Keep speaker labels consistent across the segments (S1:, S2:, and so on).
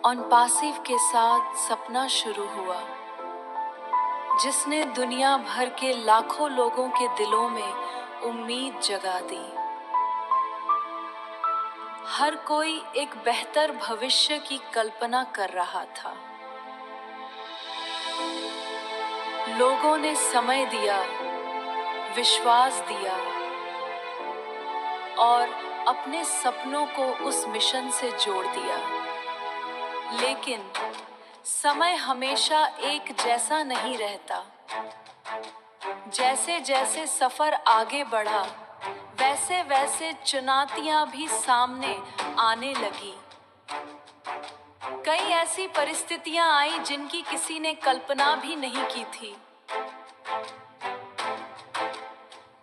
S1: On passive के साथ सपना शुरू हुआ, जिसने दुनिया भर के लाखों लोगों के दिलों में उम्मीद जगा दी। हर कोई एक बेहतर भविष्य की कल्पना कर रहा था। लोगों ने समय दिया, विश्वास दिया और अपने सपनों को उस मिशन से जोड़ दिया। लेकिन समय हमेशा एक जैसा नहीं रहता। जैसे जैसे सफर आगे बढ़ा, वैसे वैसे चुनौतियां भी सामने आने लगी। कई ऐसी परिस्थितियां आई जिनकी किसी ने कल्पना भी नहीं की थी।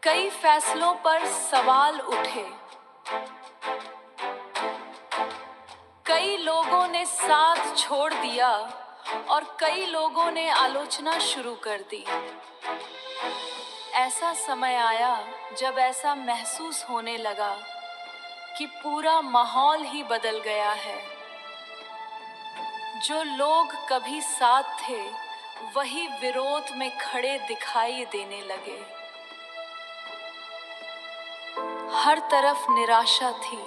S1: कई फैसलों पर सवाल उठे। कई लोगों ने साथ छोड़ दिया और कई लोगों ने आलोचना शुरू कर दी। ऐसा समय आया जब ऐसा महसूस होने लगा कि पूरा माहौल ही बदल गया है। जो लोग कभी साथ थे, वही विरोध में खड़े दिखाई देने लगे। हर तरफ निराशा थी।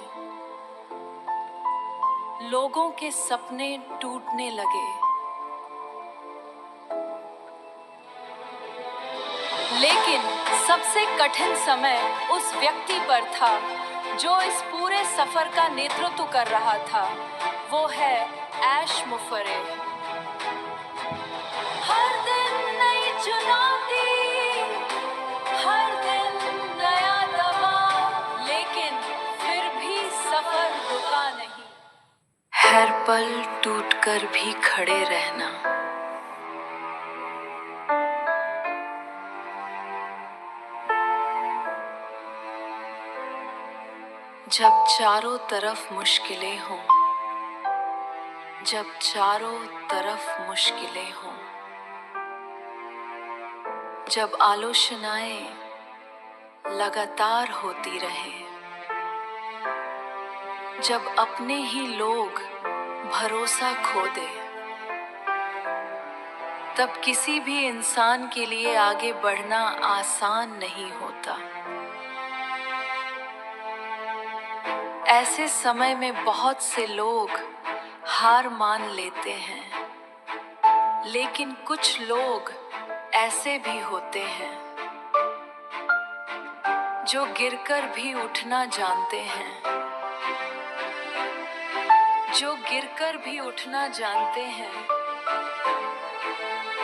S1: लोगों के सपने टूटने लगे। लेकिन सबसे कठिन समय उस व्यक्ति पर था जो इस पूरे सफर का नेतृत्व कर रहा था। वो है ऐश मुफरे। हर दिन नई चुनौती, हर दिन नया दबाव, लेकिन फिर भी सफर रुका नहीं। हर पल टूटकर भी खड़े रहना। जब चारों तरफ मुश्किलें हों, जब चारों तरफ मुश्किलें हों, जब आलोचनाएं लगातार होती रहें, जब अपने ही लोग भरोसा खो दें, तब किसी भी इंसान के लिए आगे बढ़ना आसान नहीं होता। ऐसे समय में बहुत से लोग हार मान लेते हैं, लेकिन कुछ लोग ऐसे भी होते हैं जो गिरकर भी उठना जानते हैं, जो गिरकर भी उठना जानते हैं,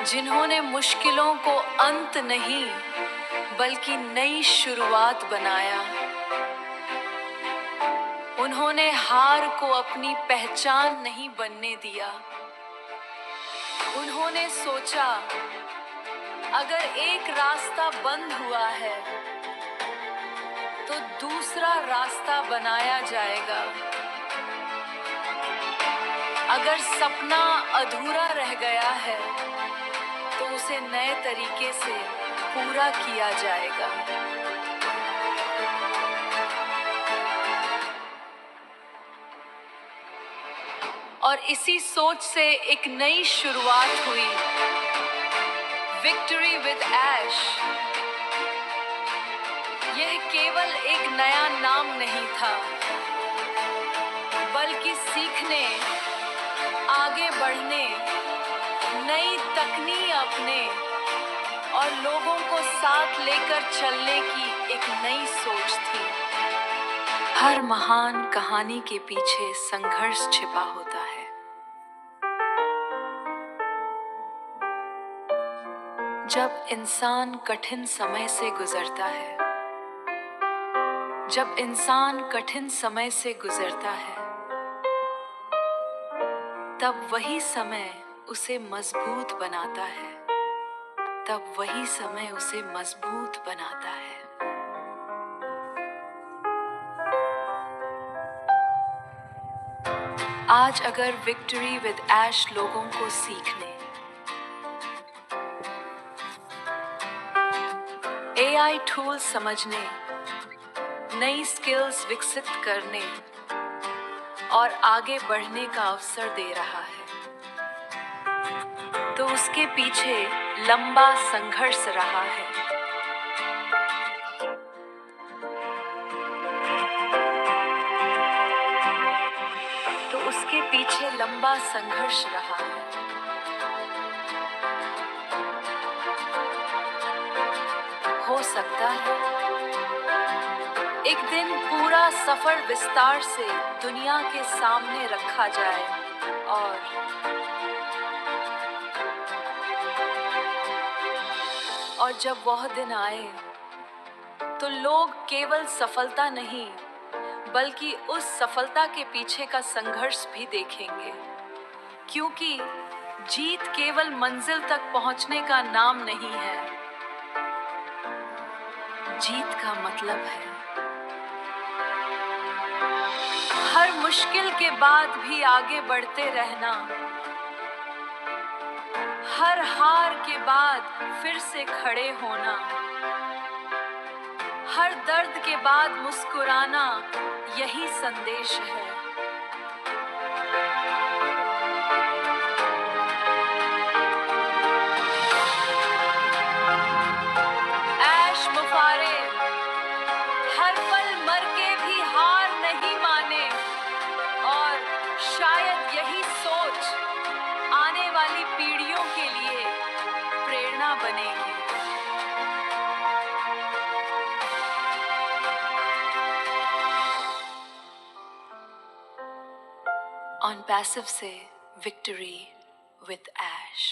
S1: जिन्होंने मुश्किलों को अंत नहीं बल्कि नई शुरुआत बनाया। उन्होंने हार को अपनी पहचान नहीं बनने दिया। उन्होंने सोचा, अगर एक रास्ता बंद हुआ है तो दूसरा रास्ता बनाया जाएगा। अगर सपना अधूरा रह गया है तो उसे नए तरीके से पूरा किया जाएगा। और इसी सोच से एक नई शुरुआत हुई, विक्ट्री विद ऐश। यह केवल एक नया नाम नहीं था, बल्कि सीखने, आगे बढ़ने, नई तकनीक अपने और लोगों को साथ लेकर चलने की एक नई सोच थी। हर महान कहानी के पीछे संघर्ष छिपा होता है। जब इंसान कठिन समय से गुजरता है, जब इंसान कठिन समय से गुजरता है, तब वही समय उसे मजबूत बनाता है, तब वही समय उसे मजबूत बनाता है। आज अगर विक्ट्री विद ऐश लोगों को सीखने, एआई टूल समझने, नई स्किल्स विकसित करने और आगे बढ़ने का अवसर दे रहा है, तो उसके पीछे लंबा संघर्ष रहा है। तो उसके पीछे लंबा संघर्ष रहा है। हो सकता है एक दिन पूरा सफर विस्तार से दुनिया के सामने रखा जाए और जब वह दिन आए तो लोग केवल सफलता नहीं बल्कि उस सफलता के पीछे का संघर्ष भी देखेंगे, क्योंकि जीत केवल मंजिल तक पहुंचने का नाम नहीं है। जीत का मतलब है हर मुश्किल के बाद भी आगे बढ़ते रहना, हर हार के बाद फिर से खड़े होना, हर दर्द के बाद मुस्कुराना, यही संदेश है। ऐश मुफारे हर पल मर के भी हार नहीं माने, और शायद यही सोच आने वाली पीढ़ियों के लिए प्रेरणा बनेगी। ऑन पैसिव से विक्ट्री विद ऐश।